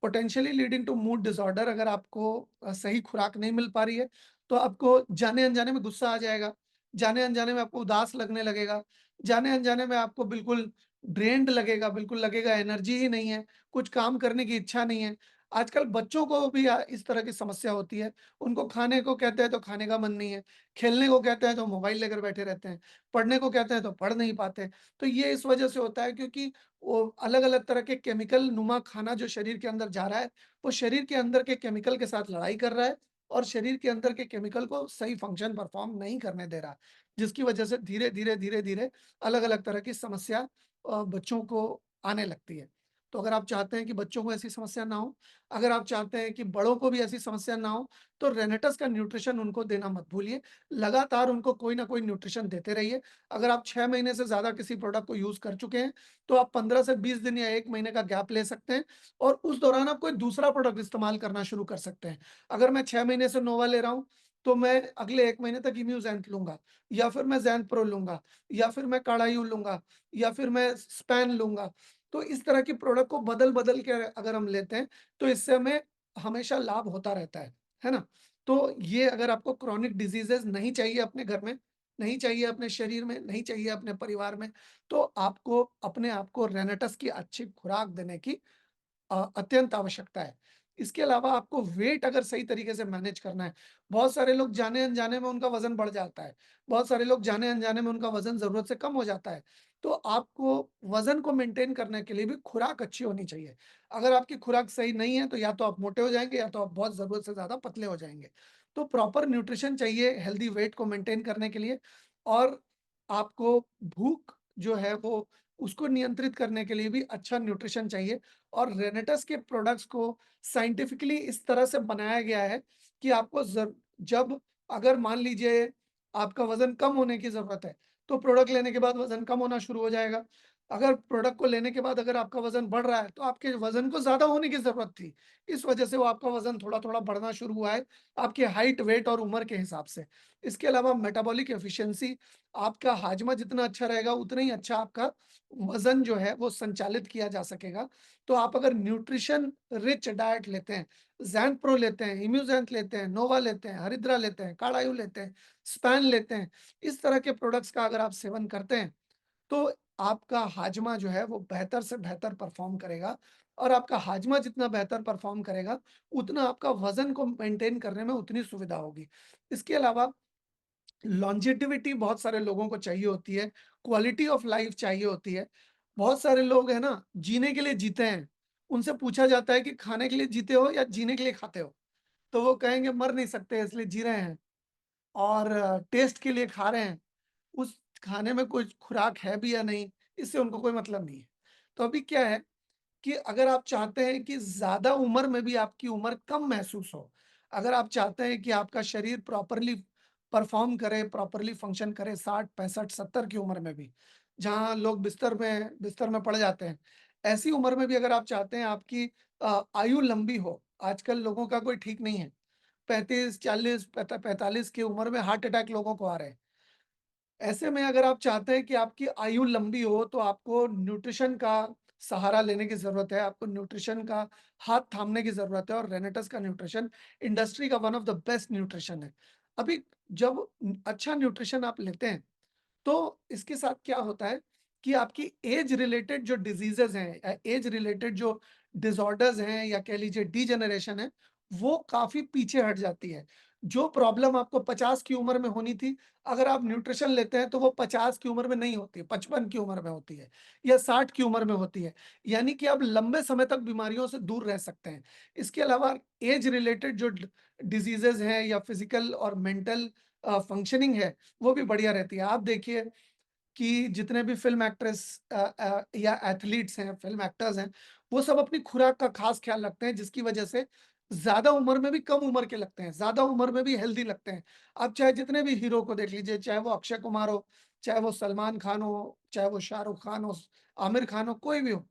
potentially leading to mood disorder, अगर आपको सही खुराक नहीं मिल पा रही है, तो आपको जाने-अनजाने में गुस्सा आ जाएगा, जाने-अनजाने में आपको उदास लगने लगेगा, जाने-अनजाने में आपको बिल्कुल ड्रेन्ड लगेगा, बिल्कुल लगेगा एनर्जी ही नहीं है, कुछ काम करने की इच्छा नहीं है। आजकल बच्चों को भी इस तरह की समस्या होती है, उनको खाने को कहते हैं तो खाने का मन नहीं है, खेलने को कहते हैं तो मोबाइल लेकर बैठे रहते हैं, पढ़ने को कहते हैं तो पढ़ नहीं पाते। तो ये इस वजह से होता है क्योंकि वो अलग-अलग तरह के केमिकल नुमा खाना जो शरीर के अंदर जा रहा है, वो शरीर के अंदर के केमिकल के साथ लड़ाई कर रहा है और शरीर के अंदर के केमिकल को सही फंक्शन परफ़ॉर्म नहीं करने दे रहा है। जिसकी वजह से धीरे-धीरे, धीरे-धीरे अलग-अलग तरह की समस्या बच्चों को आने लगती है। तो अगर आप चाहते हैं कि बच्चों को ऐसी समस्या ना हो, अगर आप चाहते हैं कि बड़ों को भी ऐसी समस्या ना हो, तो रेनेटस का न्यूट्रिशन उनको देना मत भूलिए। लगातार उनको कोई ना कोई न्यूट्रिशन देते रहिए। अगर आप 6 महीने से ज़्यादा किसी प्रोडक्ट को यूज़ कर चुके हैं, तो आप 15 से 20 दिन या 1 महीने का गैप ले सकते हैं और उस दौरान आप कोई दूसरा प्रोडक्ट इस्तेमाल करना शुरू कर सकते हैं। अगर मैं 6 महीने से नोवा ले रहा हूँ, तो मैं अगले 1 महीने तक इम्यूज़ेंट लूँगा या फिर मैं ज़ैंप्रो लूँगा या फिर मैं कार्डाइउ लूँगा या फिर मैं स्पैन लूँगा। तो इस तरह के प्रोडक्ट को बदल-बदल के अगर हम लेते हैं, तो इससे हमें हमेशा लाभ होता रहता है ना? तो ये अगर आपको क्रॉनिक डिज़ीज़ेज़ नहीं चाहिए अपने घर में, नहीं चाहिए अपने शरीर में, नहीं चाहिए अपने परिवार में, तो आपको अपने आप को रेनेटस की अच्छी खुराक देने की अत्यंत आवश्यकता है। इसके अलावा आपको वेट अगर सही तरीके से मैनेज करना है, बहुत सारे लोग जाने-अनजाने में उनका वज़न बढ़ जाता है। बहुत सारे लोग जाने-अनजाने में उनका वज़न ज़रूरत से कम हो जाता है। तो आपको वज़न को मेंटेन करने के लिए भी खुराक अच्छी होनी चाहिए। अगर आपकी खुराक सही नहीं है, तो या तो आप मोटे हो जाएँगे या तो आप बहुत ज़रूरत से ज़्यादा पतले हो जाएँगे। तो प्रॉपर न्यूट्रिशन चाहिए हेल्दी वेट को मेंटेन करने के लिए और आपको भूख जो है वो उसको नियंत्रित करने के लिए भी अच्छा न्यूट्रिशन चाहिए। और रेनेटस के प्रोडक्ट्स को साइंटिफिकली इस तरह से बनाया गया है कि आपको जब अगर मान लीजिए आपका वज़न कम होने की ज़रूरत है, तो प्रोडक्ट लेने के बाद वज़न कम होना शुरू हो जाएगा। अगर प्रोडक्ट को लेने के बाद अगर आपका वज़न बढ़ रहा है, तो आपके वज़न को ज़्यादा होने की ज़रूरत थी। इस वज़ह से वो आपका वज़न थोड़ा-थोड़ा बढ़ना शुरू हुआ है, आपके हाइट, वेट और उम्र के हिसाब से। इसके अलावा मेटाबॉलिक एफिशिएंसी, आपका हाजमा जितना अच्छा रहेगा, उतना ही अच्छा आपका वज़न जो है वो संचालित किया जा सकेगा। तो आप अगर न्यूट्रिशन रिच डाइट लेते हैं, ज़ैंप्रो लेते हैं, इम्यूज़ेंट लेते हैं, नोवा लेते हैं, हरिद्रा लेते हैं, कार्डाइउ लेते हैं, स्पैन लेते हैं, इस तरह के प्रोडक्ट्स का अगर आप सेवन करते हैं, तो आपका हाजमा जो है वो बेहतर से बेहतर परफ़ॉर्म करेगा और आपका हाजमा जितना बेहतर परफ़ॉर्म करेगा, उतना आपका वज़न को मेंटेन करने में उतनी सुविधा होगी। इसके अलावा लॉन्जेटिविटी बहुत सारे लोगों को चाहिए होती है, क्वालिटी ऑफ लाइफ चाहिए होती है। बहुत सारे लोग हैं ना, जीने के लिए जीते हैं। उनसे पूछा जाता है कि खाने के लिए जीते हो या जीने के लिए खाते हो? तो वो कहेंगे मर नहीं सकते इसलिए जी रहे हैं और टेस्ट के लिए खा रहे हैं। उस खाने में कोई खुराक है भी या नहीं, इससे उनको कोई मतलब नहीं है। तो अभी क्या है कि अगर आप चाहते हैं कि ज़्यादा उम्र में भी आपकी उम्र कम महसूस हो, अगर आप चाहते हैं कि आपका शरीर प्रॉपरली परफ़ॉर्म करे, प्रॉपरली फ़ंक्शन करे 60, 65, 70 की उम्र में भी, जहाँ लोग बिस्तर में पड़ जाते हैं। ऐसी उम्र में भी अगर आप चाहते हैं आपकी आयु लंबी हो, आजकल लोगों का कोई ठीक नहीं है। 35, 40, 45 की उम्र में हार्ट अटैक लोगों को आ रहे हैं। ऐसे में अगर आप चाहते हैं कि आपकी आयु लंबी हो, तो आपको न्यूट्रिशन का सहारा लेने की ज़रूरत है, आपको न्यूट्रिशन का हाथ थामने की ज़रूरत है और रेनेटस का न्यूट्रिशन इंडस्ट्री का one of the best nutrition है। अभी जब अच्छा न्यूट्रिशन आप लेते हैं, तो इसके साथ क्या होता है कि आपकी एज रिलेटेड जो डिजीज़ेज़ हैं एज रिलेटेड जो डिसऑर्डर्स हैं या कह लीजिए डिजेनरेशन है, वो काफ़ी पीछे हट जाती है। जो प्रॉब्लम आपको 50 की उम्र में होनी थी, अगर आप न्यूट्रिशन लेते हैं तो वो 50 की उम्र में नहीं होती, 55 की उम्र में होती है या 60 की उम्र में होती है। यानी कि आप लंबे समय तक बीमारियों से दूर रह सकते हैं। इसके अलावा एज रिलेटेड जो डिजीज़ेज़ हैं या फिज़िकल और मेंटल फंक्शनिंग है, वो भी बढ़िया रहती है। आप देखिए कि जितने भी फ़िल्म एक्ट्रेस या एथलीट्स हैं, फ़िल्म एक्टर्स हैं, वो सब अपनी खुराक का ख़ास ख़्याल रखते हैं, जिसकी वजह से ज़्यादा उम्र में भी कम उम्र के लगते हैं, ज़्यादा उम्र में भी हेल्दी लगते हैं। आप चाहे जितने भी हीरो को देख लीजिए, चाहे वो अक्षय कुमार हो, चाहे वो सलमान खान हो, चाहे वो शाहरुख खान हो, आमिर खान हो, कोई भी हो।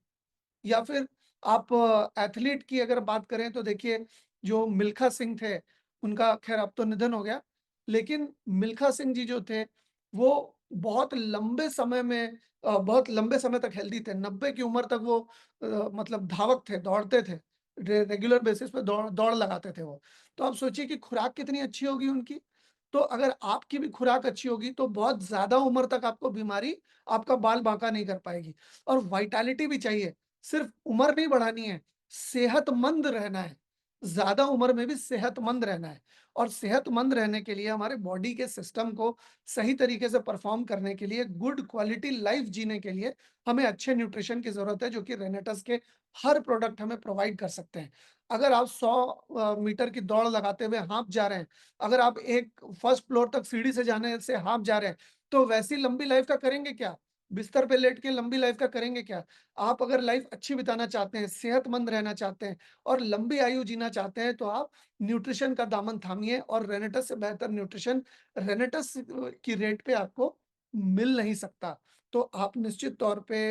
या फिर आप एथलीट की अगर बात करें तो देखिए जो मिल्खा सिंह थे, उनका ख़ैर अब तो निधन हो गया, लेकिन मिल्खा सिंह जी जो थे, वो बहुत लंबे समय तक हेल्दी थे, 90 की उम्र तक वो मतलब धावक थे, दौड़ते थे, रेगुलर बेसिस पे दौड़ दौड़ लगाते थे वो। तो आप सोचिए कि खुराक कितनी अच्छी होगी उनकी। तो अगर आपकी भी खुराक अच्छी होगी, तो बहुत ज़्यादा उम्र तक आपको बीमारी आपका बाल बांका नहीं कर पाएगी और वाइटैलिटी भी चाहिए। सिर्फ उम्र नहीं बढ़ानी है, सेहतमंद रहना है। ज़्यादा उम्र में भी सेहतमंद रहना है और सेहतमंद रहने के लिए हमारे बॉडी के सिस्टम को सही तरीके से परफ़ॉर्म करने के लिए, गुड क्वालिटी लाइफ़ जीने के लिए हमें अच्छे न्यूट्रिशन की ज़रूरत है, जो कि रेनेटस के हर प्रोडक्ट हमें प्रोवाइड कर सकते हैं। अगर आप 100 मीटर की दौड़ लगाते हुए हाँफ जा रहे हैं, अगर आप एक फर्स्ट फ्लोर तक सीढ़ी से जाने से हाँफ जा रहे हैं, तो वैसी लंबी लाइफ़ का करेंगे क्या? बिस्तर पे लेट के लंबी लाइफ़ का करेंगे क्या? आप अगर लाइफ अच्छी बिताना चाहते हैं, सेहतमंद रहना चाहते हैं और लंबी आयु जीना चाहते हैं, तो आप न्यूट्रिशन का दामन थामिए और रेनेटस से बेहतर न्यूट्रिशन रेनेटस की रेट पे आपको मिल नहीं सकता। तो आप निश्चित तौर पे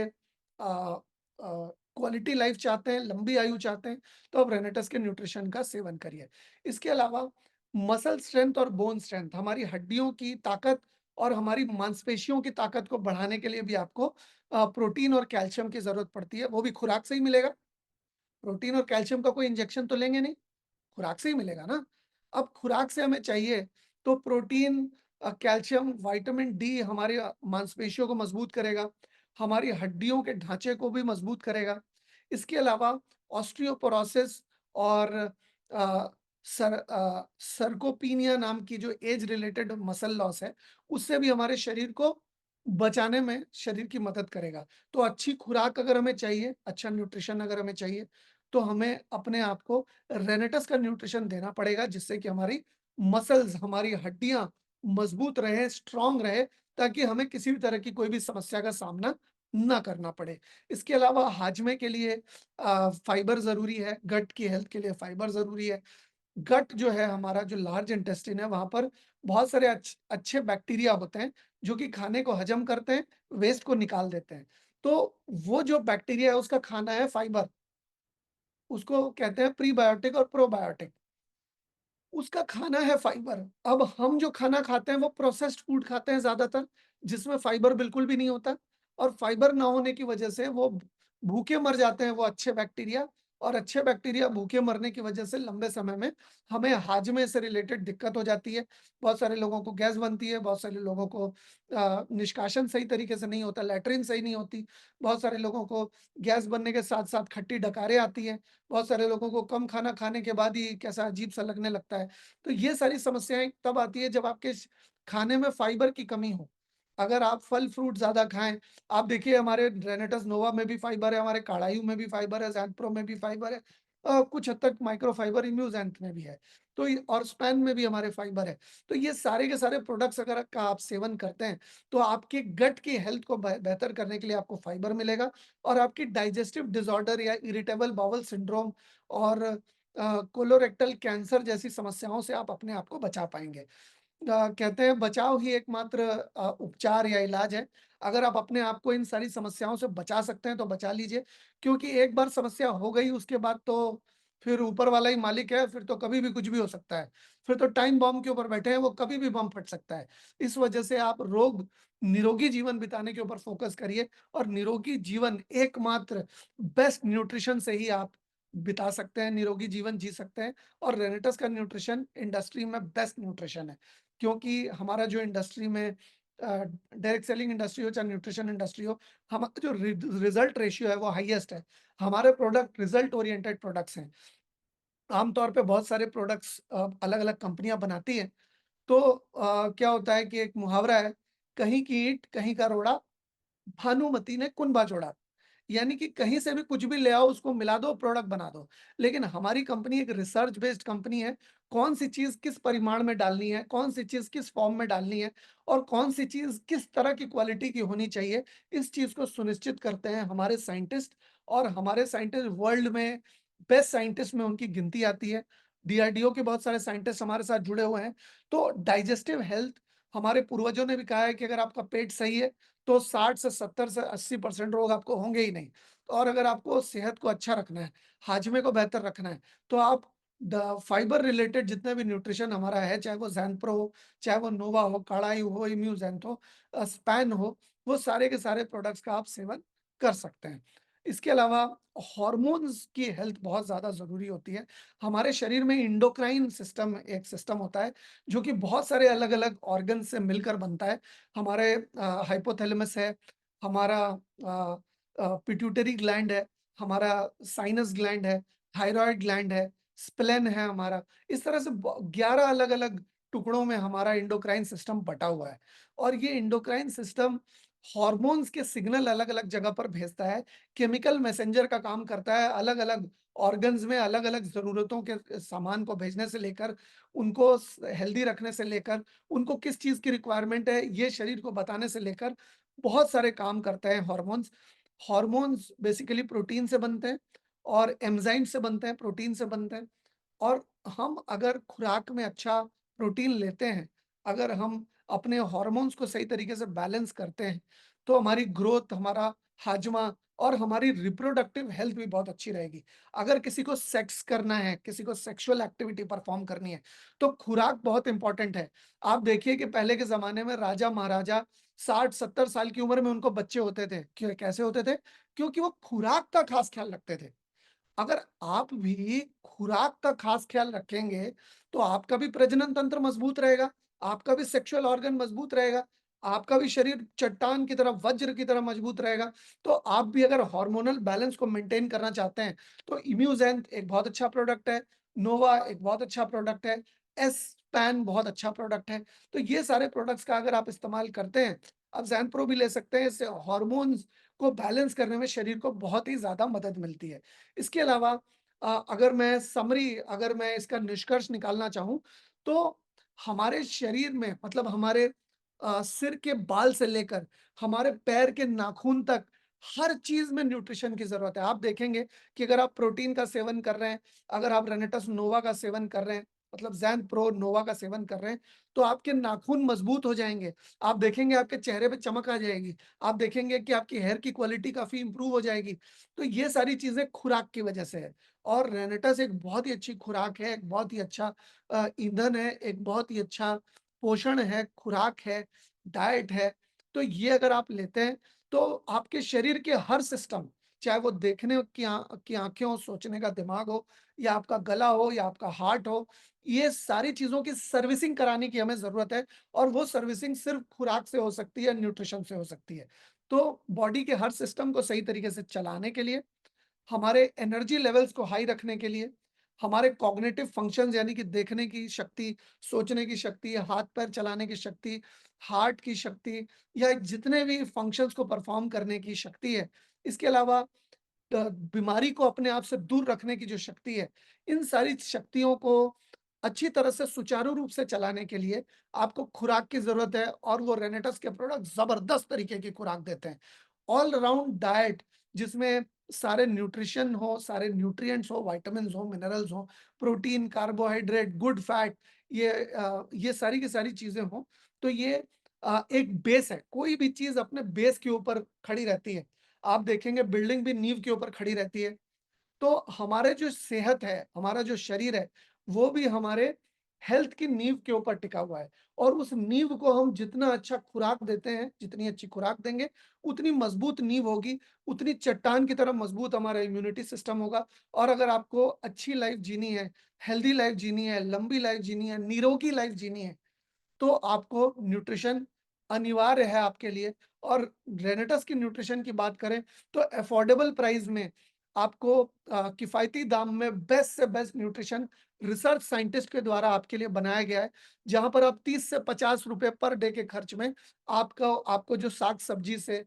क्वालिटी लाइफ चाहते हैं, लंबी आयु चाहते हैं, तो आप रेनेटस के न्यूट्रिशन का सेवन करिए। इसके अलावा मसल स्ट्रेंथ और बोन स्ट्रेंथ, हमारी हड्डियों की ताकत और हमारी मांसपेशियों की ताकत को बढ़ाने के लिए भी आपको प्रोटीन और कैल्शियम की ज़रूरत पड़ती है, वो भी खुराक से ही मिलेगा। प्रोटीन और कैल्शियम का कोई इंजेक्शन तो लेंगे नहीं, खुराक से ही मिलेगा ना। अब खुराक से हमें चाहिए तो प्रोटीन, कैल्शियम, विटामिन डी हमारे मांसपेशियों को मजबूत करेगा, हमारी हड्डियों के ढांचे को भी मजबूत करेगा। इसके अलावा ऑस्टियोपोरोसिस और सर्कोपीनिया नाम की जो एज रिलेटेड मसल लॉस है, उससे भी हमारे शरीर को बचाने में शरीर की मदद करेगा। तो अच्छी खुराक अगर हमें चाहिए, अच्छा न्यूट्रिशन अगर हमें चाहिए, तो हमें अपने आप को रेनेटस का न्यूट्रिशन देना पड़ेगा, जिससे कि हमारी मसल्स, हमारी हड्डियाँ मजबूत रहे, स्ट्रॉन्ग रहे, ताकि हमें किसी भी तरह की कोई भी समस्या का सामना ना करना पड़े। इसके अलावा हाजमे के लिए फाइबर ज़रूरी है, गट की हेल्थ के लिए फाइबर ज़रूरी है। गट जो है हमारा जो लार्ज इंटेस्टाइन है, वहाँ पर बहुत सारे अच्छे बैक्टीरिया होते हैं, जो कि खाने को हज़म करते हैं, वेस्ट को निकाल देते हैं। तो वो जो बैक्टीरिया है उसका खाना है फाइबर, उसको कहते हैं प्रीबायोटिक और प्रोबायोटिक। उसका खाना है फाइबर। अब हम जो खाना खाते हैं वो प्रोसेस्ड फूड खाते हैं ज़्यादातर, जिसमें फाइबर बिल्कुल भी नहीं होता और फाइबर ना होने की वजह से वो भूखे मर जाते हैं वो अच्छे बैक्टीरिया और अच्छे बैक्टीरिया भूखे मरने की वजह से लंबे समय में हमें हाजमे से रिलेटेड दिक्कत हो जाती है। बहुत सारे लोगों को गैस बनती है, बहुत सारे लोगों को निष्कासन सही तरीके से नहीं होता, लैट्रिन सही नहीं होती, बहुत सारे लोगों को गैस बनने के साथ-साथ खट्टी डकारें आती हैं, बहुत सारे लोगों को कम खाना खाने के बाद ही कैसा अजीब-सा लगने लगता है। तो ये सारी समस्याएँ तब आती है जब आपके खाने में फाइबर की कमी हो। अगर आप फल-फ्रूट ज़्यादा खाएँ, आप देखिए हमारे रेनेटस नोवा में भी फाइबर है, हमारे काढ़ायु में भी फाइबर है, ज़ैंथप्रो में भी फाइबर है, कुछ हद तक माइक्रो फाइबर इम्यूज़ैंथ में भी है। तो ये और स्पैन में भी हमारे फाइबर है। तो ये सारे के सारे प्रोडक्ट्स अगर का आप सेवन करते हैं, तो आपके गट की हेल्थ को बेहतर करने के लिए आपको फाइबर मिलेगा और आपकी डाइजेस्टिव डिसऑर्डर या इरिटेबल बाउल सिंड्रोम और कोलोरेक्टल कैंसर जैसी समस्याओं से आप अपने आप को बचा पाएँगे। कहते हैं बचाव ही एकमात्र उपचार या इलाज है। अगर आप अपने आप को इन सारी समस्याओं से बचा सकते हैं तो बचा लीजिए, क्योंकि एक बार समस्या हो गई उसके बाद तो फिर ऊपर वाला ही मालिक है, फिर तो कभी भी कुछ भी हो सकता है। फिर तो टाइम बॉम्ब के ऊपर बैठे हैं, वो कभी भी बम फट सकता है। इस वजह से आप निरोगी जीवन बिताने के ऊपर फ़ोकस करिए और निरोगी जीवन एकमात्र बेस्ट न्यूट्रिशन से ही आप बिता सकते हैं, निरोगी जीवन जी सकते हैं और रेनेटस का न्यूट्रिशन इंडस्ट्री में बेस्ट न्यूट्रिशन है। क्योंकि हमारा जो इंडस्ट्री में डायरेक्ट सेलिंग इंडस्ट्री हो चाहे न्यूट्रिशन इंडस्ट्री हो, हमारा जो रिजल्ट रेशियो है वो हाईएस्ट है। हमारे प्रोडक्ट रिजल्ट ओरिएंटेड प्रोडक्ट्स हैं। आमतौर पे बहुत सारे प्रोडक्ट्स अलग-अलग कंपनियाँ बनाती हैं। तो क्या होता है कि एक मुहावरा है, कहीं की ईंट कहीं का रोड़ा, भानुमति ने कुनबा जोड़ा। यानी कि कहीं से भी कुछ भी ले आओ, उसको मिला दो, प्रोडक्ट बना दो। लेकिन हमारी कंपनी एक रिसर्च बेस्ड कंपनी है। कौन-सी चीज़ किस परिमाण में डालनी है, कौन-सी चीज़ किस फॉर्म में डालनी है और कौन-सी चीज़ किस तरह की क्वालिटी की होनी चाहिए, इस चीज़ को सुनिश्चित करते हैं हमारे साइंटिस्ट और हमारे साइंटिस्ट वर्ल्ड में बेस्ट साइंटिस्ट में उनकी गिनती आती है। डीआरडीओ के बहुत सारे साइंटिस्ट हमारे साथ जुड़े हुए हैं। तो डाइजेस्टिव हेल्थ हमारे पूर्वजों ने भी कहा है कि अगर आपका पेट सही है, तो 60 से 70 से 80% रोग आपको होंगे ही नहीं। और अगर आपको सेहत को अच्छा रखना है, हाजमे को बेहतर रखना है, तो आप द फाइबर रिलेटेड जितने भी न्यूट्रिशन हमारा है, चाहे वो ज़ैंप्रो हो, चाहे वो नोवा हो, कार्डाई हो, इम्यूज़ेंट हो, स्पैन हो, वो सारे के सारे प्रोडक्ट्स का आप सेवन कर सकते हैं। इसके अलावा हॉर्मोन्स की हेल्थ बहुत ज़्यादा ज़रूरी होती है। हमारे शरीर में एंडोक्राइन सिस्टम एक सिस्टम होता है, जो कि बहुत सारे अलग-अलग ऑर्गन से मिलकर बनता है। हमारे हाइपोथैलेमस है, हमारा पिट्यूटरी ग्लैंड है, हमारा साइनस ग्लैंड है, थायरॉइड ग्लैंड है, स्प्लेन है हमारा। इस तरह से ब 11 अलग-अलग टुकड़ों में हमारा एंडोक्राइन सिस्टम बँटा हुआ है और ये एंडोक्राइन सिस्टम हॉर्मोन्स के सिग्नल अलग-अलग जगह पर भेजता है, केमिकल मैसेंजर का काम करता है, अलग-अलग ऑर्गन्स में अलग-अलग ज़रूरतों के सामान को भेजने से लेकर, उनको हेल्दी रखने से लेकर, उनको किस चीज़ की रिक्वायरमेंट है, ये शरीर को बताने से लेकर बहुत सारे काम करते हैं हॉर्मोन्स। हॉर्मोन्स बेसिकली प्रोटीन से बनते हैं और एंजाइम से बनते हैं, प्रोटीन से बनते हैं और हम अगर खुराक में अच्छा प्रोटीन लेते हैं, अगर हम अपने हॉर्मोन्स को सही तरीके से बैलेंस करते हैं, तो हमारी ग्रोथ, हमारा हाजमा और हमारी रिप्रोडक्टिव हेल्थ भी बहुत अच्छी रहेगी। अगर किसी को सेक्स करना है, किसी को सेक्सुअल एक्टिविटी परफॉर्म करनी है, तो खुराक बहुत इंपॉर्टेंट है। आप देखिए कि पहले के ज़माने में राजा-महाराजा 60-70 साल की उम्र में उनको बच्चे होते थे। कैसे होते थे? क्योंकि वो खुराक का खास ख्याल रखते थे। अगर आप भी खुराक का खास ख्याल रखेंगे, तो आपका भी प्रजनन तंत्र मजबूत रहेगा, आपका भी सेक्सुअल ऑर्गन मजबूत रहेगा, आपका भी शरीर चट्टान की तरह, वज्र की तरह मजबूत रहेगा। तो आप भी अगर हार्मोनल बैलेंस को मेंटेन करना चाहते हैं, तो इम्यूज़ेंथ एक बहुत अच्छा प्रोडक्ट है, नोवा एक बहुत अच्छा प्रोडक्ट है, एस-पैन बहुत अच्छा प्रोडक्ट है। तो ये सारे प्रोडक्ट्स का अगर आप इस्तेमाल करते हैं, आप ज़ैंप्रो भी ले सकते हैं, इससे हार्मोन्स को बैलेंस करने में शरीर को बहुत ही ज़्यादा मदद मिलती है। इसके अलावा अगर मैं इसका निष्कर्ष निकालना चाहूँ, तो हमारे शरीर में मतलब हमारे सिर के बाल से लेकर हमारे पैर के नाखून तक हर चीज़ में न्यूट्रिशन की ज़रूरत है। आप देखेंगे कि अगर आप प्रोटीन का सेवन कर रहे हैं, अगर आप रेनेटस नोवा का सेवन कर रहे हैं, मतलब ज़ैंथ प्रो नोवा का सेवन कर रहे हैं, तो आपके नाखून मजबूत हो जाएँगे। आप देखेंगे आपके चेहरे पे चमक आ जाएगी। आप देखेंगे कि आपकी हेयर की क्वालिटी काफ़ी इम्प्रूव हो जाएगी। तो ये सारी चीज़ें खुराक की वजह से है और रेनेटस एक बहुत ही अच्छी खुराक है, एक बहुत ही अच्छा ईंधन है, एक बहुत ही अच्छा पोषण है, खुराक है, डाइट है। तो ये अगर आप लेते हैं, तो आपके शरीर के हर सिस्टम, चाहे वो देखने की आँखें हो, सोचने का दिमाग हो या आपका गला हो या आपका हार्ट हो, ये सारी चीज़ों की सर्विसिंग कराने की हमें ज़रूरत है और वो सर्विसिंग सिर्फ़ खुराक से हो सकती है, न्यूट्रिशन से हो सकती है। तो बॉडी के हर सिस्टम को सही तरीके से चलाने के लिए, हमारे एनर्जी लेवल्स को हाई रखने के लिए, हमारे कॉग्निटिव फंक्शंस यानी कि देखने की शक्ति, सोचने की शक्ति, हाथ-पैर चलाने की शक्ति, हार्ट की शक्ति या जितने भी फंक्शंस को परफ़ॉर्म करने की शक्ति है। इसके अलावा बीमारी को अपने आप से दूर रखने की जो शक्ति है, इन सारी शक्तियों को अच्छी तरह से सुचारू रूप से चलाने के लिए आपको खुराक की ज़रूरत है और वो रेनेटस के प्रोडक्ट ज़बरदस्त तरीके की खुराक देते हैं। ऑल राउंड डाइट जिसमें सारे न्यूट्रिशन हो, सारे न्यूट्रिएंट्स हो, विटामिन्स हो, मिनरल्स हो, प्रोटीन, कार्बोहाइड्रेट, गुड फैट ये सारी की सारी चीज़ें हों, तो ये एक बेस है। कोई भी चीज़ अपने बेस के ऊपर खड़ी रहती है। आप देखेंगे बिल्डिंग भी नींव के ऊपर खड़ी रहती है। तो हमारे जो सेहत है, हमारा जो शरीर है, वो भी हमारे हेल्थ की नींव के ऊपर टिका हुआ है और उस नींव को हम जितना अच्छा खुराक देते हैं, जितनी अच्छी खुराक देंगे, उतनी मजबूत नींव होगी, उतनी चट्टान की तरह मजबूत हमारा इम्यूनिटी सिस्टम होगा और अगर आपको अच्छी लाइफ जीनी है, हेल्दी लाइफ जीनी है, लंबी लाइफ जीनी है, निरोगी लाइफ जीनी है, तो आपको न्यूट्रिशन अनिवार्य है आपके लिए और रेनेटस की न्यूट्रिशन की बात करें तो अफोर्डेबल प्राइस में आपको किफ़ायती दाम में बेस्ट से बेस्ट न्यूट्रिशन रिसर्च साइंटिस्ट के द्वारा आपके लिए बनाया गया है, जहाँ पर आप 30 से ₹50 पर डे के खर्च में आपको आपको जो साग-सब्ज़ी से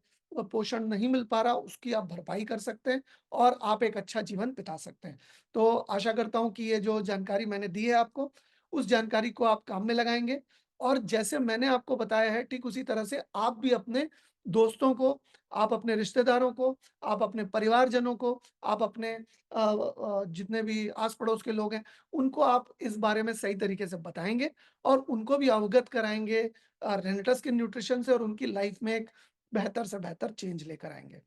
पोषण नहीं मिल पा रहा, उसकी आप भरपाई कर सकते हैं और आप एक अच्छा जीवन बिता सकते हैं। तो आशा करता हूँ कि ये जो जानकारी मैंने दी है आपको, उस जानकारी को आप काम में लगाएँगे और जैसे मैंने आपको बताया है ठीक उसी तरह से आप भी अपने दोस्तों को, आप अपने रिश्तेदारों को, आप अपने परिवारजनों को, आप अपने जितने भी आस-पड़ोस के लोग हैं, उनको आप इस बारे में सही तरीके से बताएँगे और उनको भी अवगत कराएँगे रेनेटस के न्यूट्रिशन से और उनकी लाइफ में एक बेहतर से बेहतर चेंज लेकर आएँगे।